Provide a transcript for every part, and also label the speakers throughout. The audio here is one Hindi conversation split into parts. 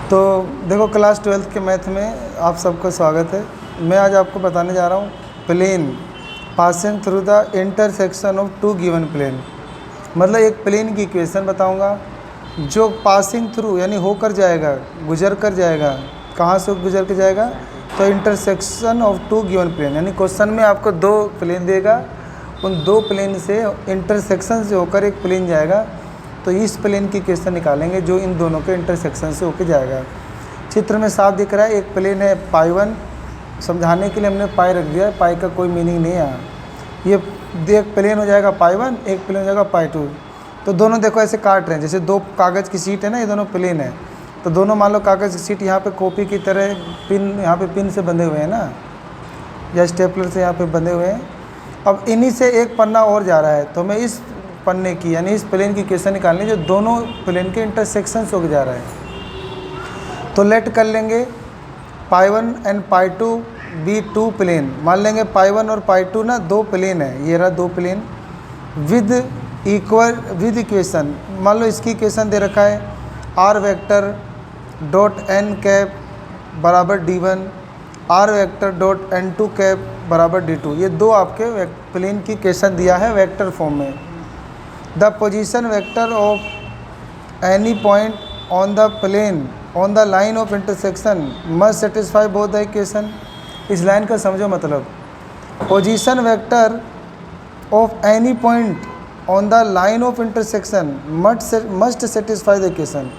Speaker 1: तो देखो क्लास 12th के मैथ में आप सबका स्वागत है। मैं आज आपको बताने जा रहा हूँ plane passing through the intersection of two given plane. मतलब एक प्लेन की इक्वेशन बताऊँगा जो पासिंग थ्रू यानी होकर जाएगा, गुजर कर जाएगा। कहाँ से गुजर के जाएगा? तो intersection of two given plane, यानी क्वेश्चन में आपको दो प्लेन देगा, उन दो प्लेन से इंटरसेक्शन से होकर एक प्लेन जाएगा। तो इस प्लेन की इक्वेशन निकालेंगे जो इन दोनों के इंटरसेक्शन से होकर जाएगा। चित्र में साफ दिख रहा है, एक प्लेन है पाई 1, समझाने के लिए हमने पाई रख दिया, पाई का कोई मीनिंग नहीं है। ये एक प्लेन हो जाएगा पाई 1, एक प्लेन हो जाएगा पाई 2। तो दोनों देखो ऐसे काट रहे हैं, जैसे दो कागज़ की शीट है ना, ये दोनों प्लेन है। तो दोनों मान लो कागज़ की शीट यहाँ पे कॉपी की तरह पिन, यहाँ पे पिन से बंधे हुए हैं ना, या स्टेपलर से यहाँ पे बंधे हुए हैं। अब इन्हीं से एक पन्ना और जा रहा है, तो मैं इस पन्ने की यानी इस प्लेन की इक्वेशन निकालनी जो दोनों प्लेन के इंटरसेक्शन से होकर जा रहा है। तो लेट कर लेंगे pi 1 and pi 2 be two plane. मान लेंगे पाई 1 और पाई 2 ना दो प्लेन है, ये रहा दो प्लेन विद इक्वेशन। मान लो इसकी इक्वेशन दे रखा है r vector dot n cap बराबर d1, are vector dot n2 cap बराबर d2। ये दो आपके प्लेन की इक्वेशन दिया है वेक्टर फॉर्म में। The position vector of any point on the plane on the line of intersection must satisfy both the equation. इस लाइन का समझो मतलब, position vector of any point on the line of intersection must satisfy the equation.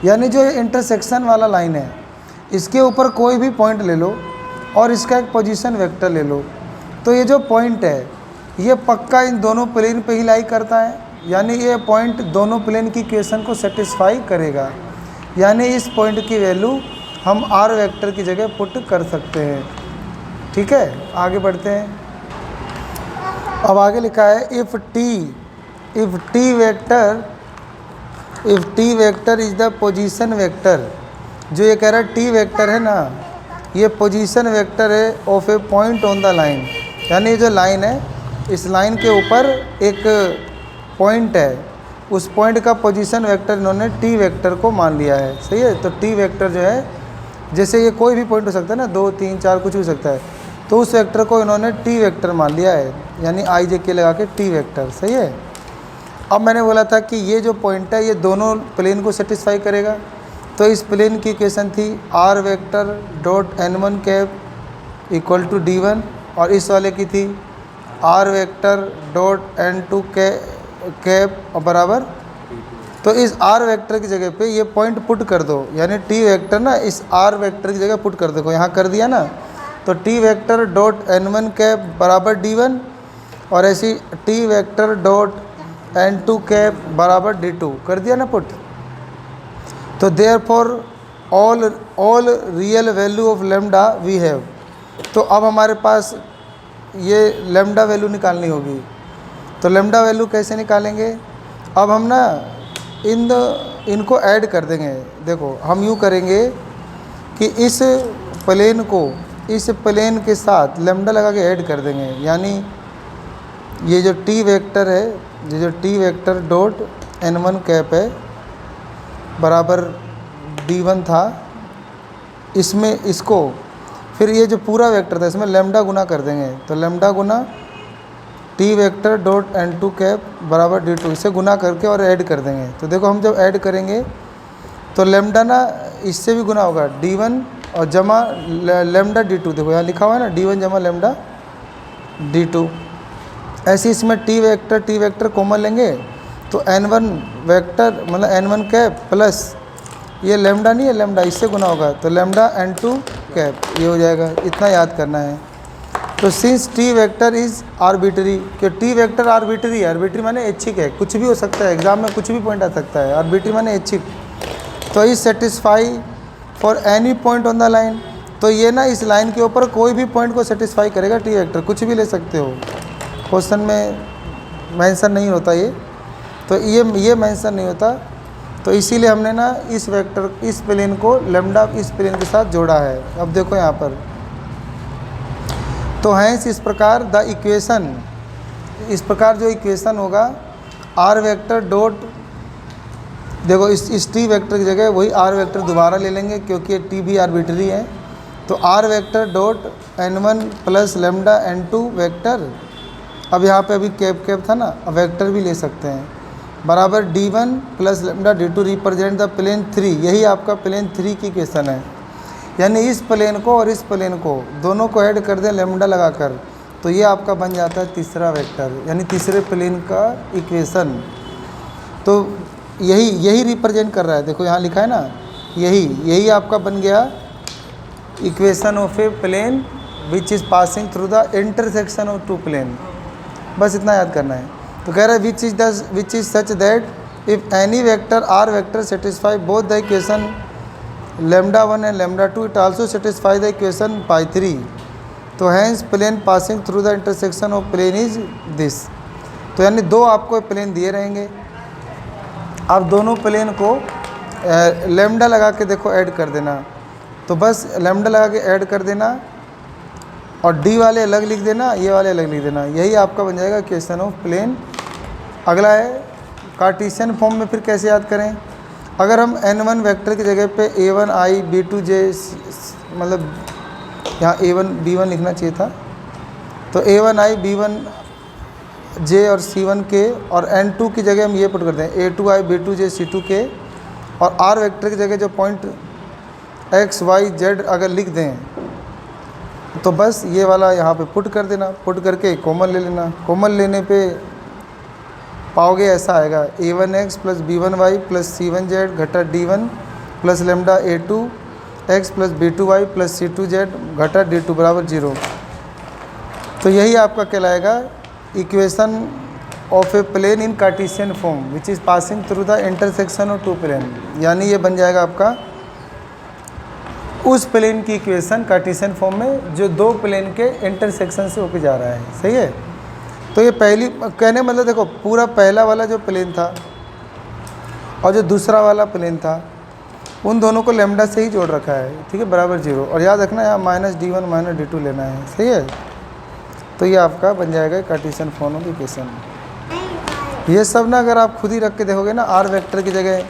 Speaker 1: यानी जो इंटरसेक्शन वाला लाइन है, इसके ऊपर कोई भी पॉइंट ले लो और इसका एक पोजीशन वेक्टर ले लो, तो ये जो पॉइंट है ये पक्का इन दोनों प्लेन पे ही लाई करता है, यानी ये पॉइंट दोनों प्लेन की इक्वेशन को सेटिस्फाई करेगा। यानी इस पॉइंट की वैल्यू हम आर वेक्टर की जगह पुट कर सकते हैं। ठीक है, आगे बढ़ते हैं। अब आगे लिखा है if T vector is the position vector. जो ये कह रहा है टी वेक्टर है ना, ये पोजीशन वेक्टर है of A point on the line. यानी ये जो लाइन है, इस लाइन के ऊपर एक पॉइंट है, उस पॉइंट का पोजीशन वेक्टर इन्होंने टी वेक्टर को मान लिया है। सही है, तो टी वेक्टर जो है, जैसे ये कोई भी पॉइंट हो सकता है ना, 2 3 4 कुछ भी हो सकता है, तो उस वेक्टर को इन्होंने टी वेक्टर मान लिया है, यानी आई जे के लगा के टी वेक्टर। सही है। अब मैंने बोला था कि ये जो पॉइंट है ये दोनों प्लेन को सेटिस्फाई करेगा। तो इस प्लेन की इक्वेशन थी r vector dot n1 cap equal to d1, और इस वाले की थी r vector dot n2 cap बराबर। तो इस आर वेक्टर की जगह पे ये पॉइंट पुट कर दो, यानी टी वेक्टर ना इस आर वेक्टर की जगह पुट कर दो। यहाँ कर दिया ना, तो T vector dot n1 cap बराबर d1, और ऐसी T vector dot n2 cap बराबर d2 कर दिया ना पुट। तो therefore all real value of lambda we have. तो अब हमारे पास ये लेमडा वैल्यू निकालनी होगी। तो लेमडा वैल्यू कैसे निकालेंगे? अब हम ना इनको ऐड कर देंगे। देखो हम यूँ करेंगे कि इस प्लेन के साथ लेमडा लगा के ऐड कर देंगे। यानी ये जो टी वेक्टर है, ये जो T vector dot n1 cap है बराबर d1 था, इसमें इसको फिर ये जो पूरा वेक्टर था इसमें लेमडा गुना कर देंगे। तो लेमडा गुना t vector dot n2 cap बराबर d2, इसे गुना करके और ऐड कर देंगे। तो देखो हम जब ऐड करेंगे तो लेमडा ना इससे भी गुना होगा d1 और जमा लेमडा d2। देखो यहाँ लिखा हुआ है ना d1 जमा लेमडा d2। ऐसे इसमें टी वेक्टर कॉमन लेंगे तो n1 वेक्टर मतलब n1 कैप प्लस ये लेमडा नहीं है, लेमडा इससे गुना होगा तो लेमडा n2 कैप, ये हो जाएगा। इतना याद करना है। तो since T vector is arbitrary, कि टी वेक्टर आर्बिट्री है। आर्बिट्री माने ऐच्छिक है, कुछ भी हो सकता है, एग्जाम में कुछ भी पॉइंट आ सकता है। आर्बिट्री माने ऐच्छिक। तो is satisfy for any point on the line. तो ये ना इस लाइन के ऊपर कोई भी पॉइंट को सेटिस्फाई करेगा टी वेक्टर, कुछ भी ले सकते हो। क्वेश्चन में मेंशन नहीं होता ये, तो ये मेंशन नहीं होता। तो इसीलिए हमने ना इस प्लेन को लेमडा इस प्लेन के साथ जोड़ा है। अब देखो यहाँ पर, तो हैंस इस प्रकार द इक्वेशन, इस प्रकार जो इक्वेशन होगा आर वेक्टर डॉट देखो इस टी वेक्टर की जगह वही आर वेक्टर दोबारा ले लेंगे क्योंकि ये टी भी आर्बिट्री है। तो r vector dot n1 plus lambda n2 vector, अब यहाँ पे अभी कैप कैप था ना, अब वेक्टर भी ले सकते हैं, बराबर d1 plus lambda d2 represent the plane 3। यही आपका प्लेन 3 की क्वेश्चन है। यानी इस प्लेन को और इस प्लेन को दोनों को ऐड कर दें लेमडा लगाकर, तो ये आपका बन जाता है तीसरा वेक्टर, यानी तीसरे प्लेन का इक्वेशन। तो यही रिप्रेजेंट कर रहा है, देखो यहाँ लिखा है ना, यही आपका बन गया equation of a plane which is passing through the intersection of two plane. बस इतना याद करना है। तो कह रहा है which is such that if any vector r vector satisfy both the equation lambda 1 and lambda 2 it also satisfy the equation pi 3। तो hence plane passing through the intersection of plane is this. तो यानी दो आपको प्लेन दिए रहेंगे, आप दोनों प्लेन को लेमडा लगा के देखो ऐड कर देना। तो बस लेमडा लगा के ऐड कर देना और डी वाले अलग लिख देना, ये वाले अलग लिख देना, यही आपका बन जाएगा इक्वेशन ऑफ प्लेन। अगला है कार्टेशियन फॉर्म में फिर कैसे याद करें। अगर हम n1 वेक्टर की जगह पे a1i b2j, मतलब यहाँ a1 b1 लिखना चाहिए था, तो a1i b1j और c1 के, और n2 की जगह हम ये पुट करते हैं a2i b2j c2 के, और r वेक्टर की जगह जो पॉइंट x y z अगर लिख दें तो बस ये वाला यहाँ पे पुट कर देना, पुट करके कॉमन ले लेना। कॉमन लेने पे पाओगे ऐसा आएगा a1x plus b1y plus c1z घटा d1 plus lambda a2x plus b2y plus c2z घटा d2 बराबर 0। तो यही आपका कहलाएगा equation of a plane in Cartesian form which is passing through the intersection of two plane. यानी ये बन जाएगा आपका उस प्लेन की इक्वेशन कार्टेशियन फॉर्म में जो दो प्लेन के इंटरसेक्शन से होकर जा रहा है। सही है। तो ये पहली कहने मतलब देखो पूरा पहला वाला जो प्लेन था और जो दूसरा वाला प्लेन था उन दोनों को लेमडा से ही जोड़ रखा है, ठीक है, बराबर 0। और याद रखना यहाँ माइनस d1 माइनस d2 लेना है। सही है। तो ये आपका बन जाएगा कार्टेशियन फॉर्म ऑफ इक्वेशन। ये सब ना अगर आप खुद ही रख के देखोगे ना, आर वेक्टर की जगह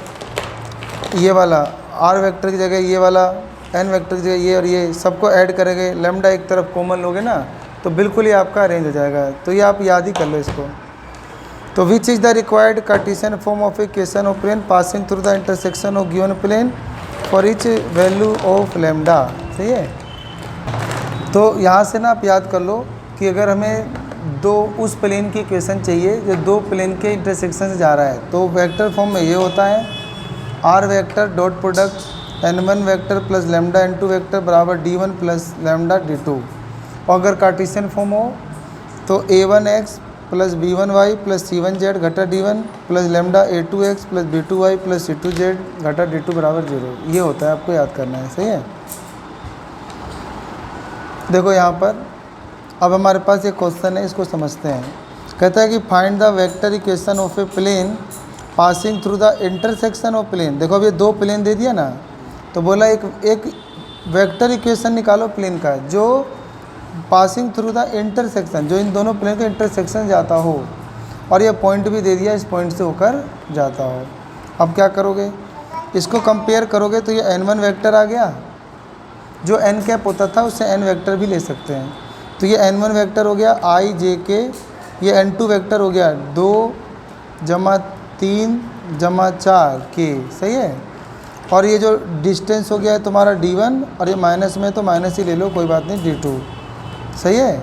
Speaker 1: ये वाला, आर वेक्टर की जगह ये वाला, एन वेक्टर की जगह ये और ये सबको ऐड करेंगे, लेमडा एक तरफ कॉमन लोगे ना, तो बिल्कुल ही आपका अरेंज हो जाएगा। तो ये आप याद ही कर लो इसको। तो which is the required Cartesian form of equation of plane passing through the intersection of given plane for each value of lambda. सही है। तो यहाँ से ना आप याद कर लो कि अगर हमें दो उस प्लेन की इक्वेशन चाहिए जो दो प्लेन के इंटरसेक्शन से जा रहा है, तो वेक्टर फॉर्म में ये होता है r vector dot product n1 vector plus lambda n2 vector बराबर d1 प्लस लेमडा d2। और अगर कार्टेशियन फॉर्म हो तो a1x plus b1y plus c1z घटा d1 plus lambda a2x plus b2y plus c2z घटा d2 बराबर 0। ये होता है, आपको याद करना है। सही है। देखो यहाँ पर अब हमारे पास एक क्वेश्चन है, इसको समझते हैं। कहता है कि find the vector equation of a plane passing through the intersection of plane. देखो अब ये दो प्लेन दे दिया ना, तो बोला एक वेक्टर इक्वेशन निकालो प्लेन का जो पासिंग थ्रू द इंटरसेक्शन, जो इन दोनों प्लेन के इंटरसेक्शन जाता हो, और ये पॉइंट भी दे दिया इस पॉइंट से होकर जाता हो। अब क्या करोगे, इसको कंपेयर करोगे तो ये n1 वेक्टर आ गया, जो n कैप होता था उससे n वेक्टर भी ले सकते हैं। तो ये n1 वेक्टर हो गया i j k, ये n2 वेक्टर हो गया 2 जमा 3 जमा 4 k। सही है। और ये जो डिस्टेंस हो गया है तुम्हारा d1, और ये माइनस में तो माइनस ही ले लो, कोई बात नहीं, d2। सही है।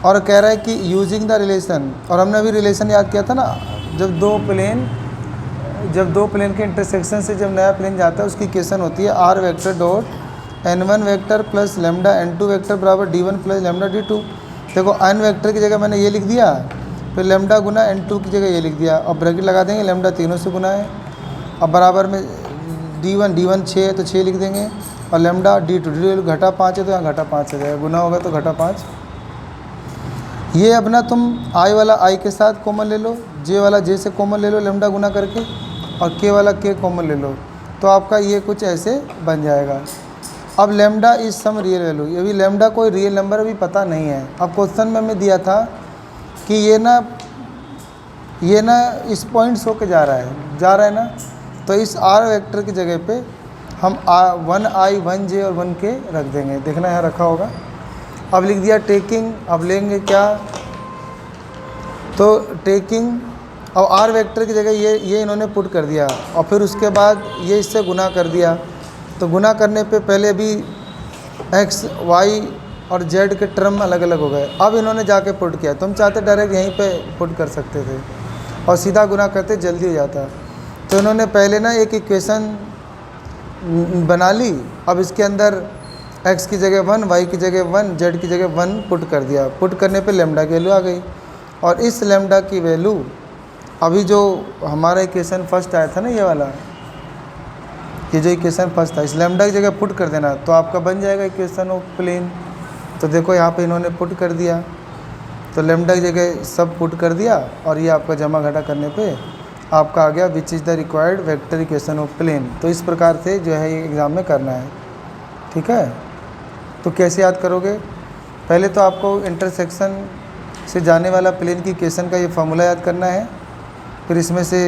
Speaker 1: और कह रहा है कि यूजिंग द रिलेशन, और हमने अभी रिलेशन याद किया था ना, जब दो प्लेन के इंटरसेक्शन से जब नया प्लेन जाता है उसकी इक्वेशन होती है r vector dot n1 vector plus lambda n2 vector बराबर d1 प्लस लेमडा d2। देखो n वेक्टर की जगह मैंने ये लिख दिया, फिर लेमडा गुना n2 की जगह ये लिख दिया, और ब्रैकेट लगा देंगे, लेमडा तीनों से गुना है, अब बराबर में d1 6 है तो 6 लिख देंगे, और लेमडा d2 घटा 5 है तो यहाँ घटा 5 आ जाएगा, गुना होगा तो घटा 5। ये अब ना तुम i वाला i के साथ कॉमन ले लो, j वाला j से कॉमन ले लो लेमडा गुना करके, और k वाला k कॉमन ले लो, तो आपका ये कुछ ऐसे बन जाएगा। अब lambda is some real value, ये भी लेमडा कोई रियल नंबर अभी पता नहीं है। अब क्वेश्चन में हमें दिया था कि ये ना इस पॉइंट से होकर जा रहा है ना, तो इस आर वेक्टर की जगह पे हम 1i 1j और 1k रख देंगे। देखना यहाँ रखा होगा। अब लिख दिया टेकिंग, अब लेंगे क्या, तो टेकिंग और आर वेक्टर की जगह ये इन्होंने पुट कर दिया और फिर उसके बाद ये इससे गुना कर दिया। तो गुना करने पे पहले भी x y और z के टर्म अलग अलग हो गए। अब इन्होंने जाके पुट किया, तुम चाहते डायरेक्ट यहीं पे पुट कर सकते थे और सीधा गुना करते जल्दी हो जाता। तो इन्होंने पहले ना एक इक्वेशन बना ली, अब इसके अंदर x की जगह 1, y की जगह 1, z की जगह 1 पुट कर दिया। पुट करने पे लैम्डा की वैल्यू आ गई और इस लैम्डा की वैल्यू अभी जो हमारा इक्वेशन फर्स्ट आया था ना, ये वाला, ये जो इक्वेशन फर्स्ट था, इस लैम्डा की जगह पुट कर देना तो आपका बन जाएगा इक्वेशन ऑफ प्लेन। तो देखो यहाँ पे इन्होंने पुट कर दिया, तो लैम्डा की जगह सब पुट कर दिया और ये आपका जमा घटा करने पे आपका आ गया which is the required vector equation of plane. तो इस प्रकार से जो है ये एग्ज़ाम में करना है, ठीक है। तो कैसे याद करोगे, पहले तो आपको इंटरसेक्शन से जाने वाला प्लेन की इक्वेशन का ये फार्मूला याद करना है, फिर इसमें से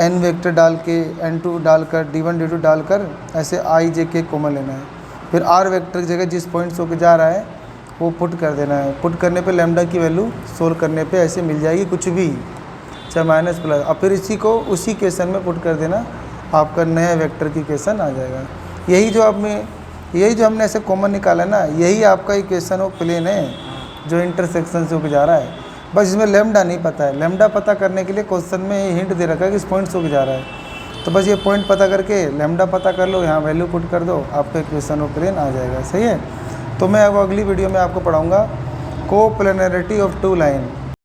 Speaker 1: n वेक्टर डाल के n2 डालकर d1 d2 डालकर ऐसे i j k कॉमन लेना है। फिर r वेक्टर की जगह जिस पॉइंट से होकर जा रहा है वो पुट कर देना है। पुट करने पे लैम्डा की वैल्यू सोल्व करने पे ऐसे मिल जाएगी कुछ भी, चाहे माइनस प्लस, और फिर इसी को उसी इक्वेशन में पुट कर देना, आपका नया वेक्टर की इक्वेशन आ जाएगा। यही जो हमने ऐसे कॉमन निकाला ना, यही आपका इक्वेशन ऑफ प्लेन है जो इंटरसेक्शन से होकर जा रहा है। बस इसमें लैम्डा नहीं पता है। लैम्डा पता करने के लिए क्वेश्चन में हिंट दे रखा है कि इस पॉइंट से होकर जा रहा है, तो बस ये पॉइंट पता करके लैम्डा पता कर लो, यहाँ वैल्यू पुट कर दो, आपका इक्वेशन ऑफ प्लेन आ जाएगा। सही है। तो मैं अब अगली वीडियो में आपको पढ़ाऊँगा कोप्लेनरिटी ऑफ टू लाइन।